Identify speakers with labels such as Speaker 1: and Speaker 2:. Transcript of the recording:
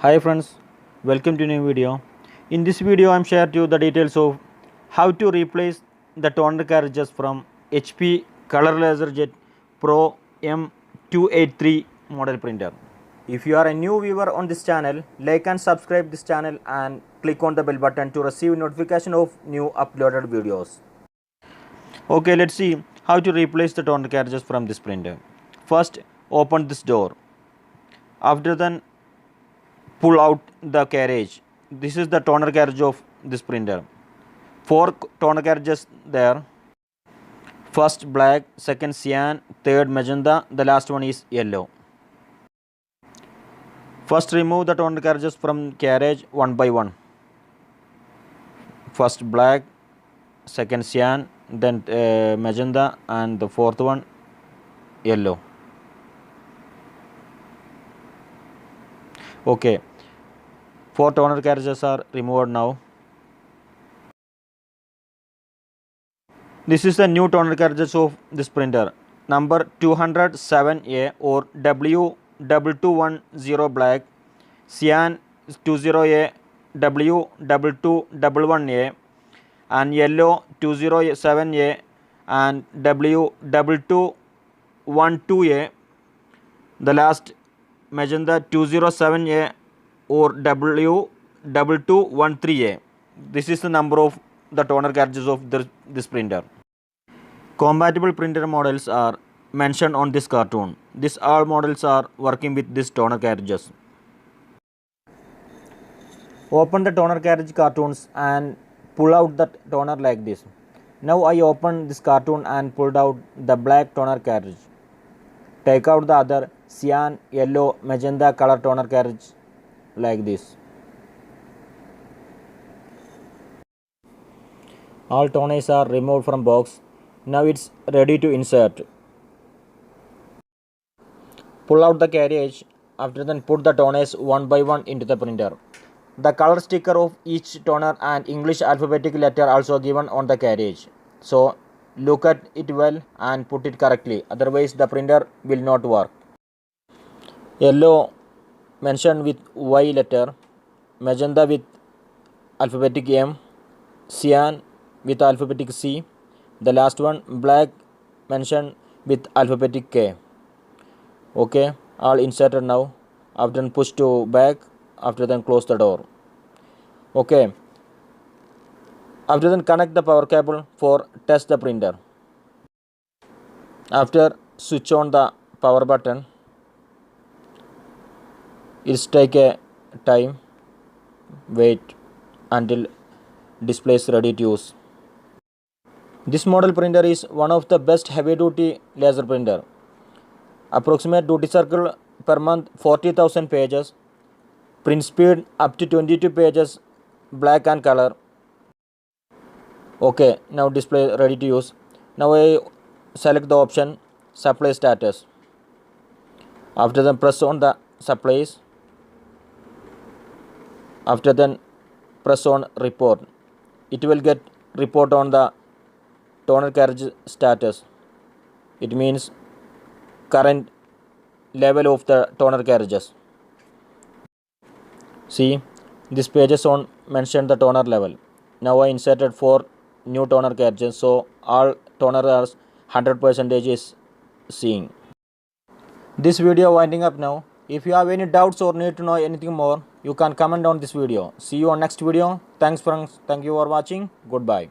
Speaker 1: Hi friends, welcome to new video. In this video I am sharing to you the details of how to replace the toner carriages from HP Color LaserJet Pro M283 model printer. If you are a new viewer on this channel, like and subscribe this channel and click on the bell button to receive notification of new uploaded videos. Okay, let's see how to replace the toner carriages from this printer. First, open this door. After then, pull out the carriage. This is the toner carriage of this printer. 4 toner carriages there. First black, second cyan, third magenta, the last one is yellow. First remove the toner carriages from carriage one by one. First black, second cyan, then magenta, and the fourth one yellow. Okay, 4 toner carriages are removed now. This is the new toner carriages of this printer. Number 207A or W2210 black, cyan 20A, W2211A, and yellow 207A and W2212A. The last magenta 207A or W2213A. This is the number of the toner carriages of this printer. Compatible printer models are mentioned on this cartoon. These all models are working with this toner carriages. Open the toner carriage cartoons and pull out the toner like this. Now I open this cartoon and pulled out the black toner carriage. Take out the other cyan, yellow, magenta color toner carriage like this. All toners are removed from box. Now it's ready to insert. Pull out the carriage. After then put the toners one by one into the printer. The color sticker of each toner and English alphabetic letter also given on the carriage. So look at it well and put it correctly. Otherwise the printer will not work. Yellow mentioned with Y letter, magenta with alphabetic M, cyan with alphabetic C, the last one black mentioned with alphabetic K. Okay, all inserted now. After then push to back, after then close the door. Okay, after then connect the power cable for test the printer. After switch on the power button. It's take a time, wait until display is ready to use. This model printer is one of the best heavy duty laser printer. Approximate duty cycle per month 40,000 pages. Print speed up to 22 pages, black and color. Okay, now display ready to use. Now I select the option supply status. After then press on the supplies. After then press on report. It will get report on the toner carriage status. It means current level of the toner carriages. See, this pages on mention the toner level. Now I inserted 4 new toner carriages, so all toner are 100% is seeing. This video winding up now. If you have any doubts or need to know anything more, you can comment on this video. See you on next video. Thank you for watching. Goodbye.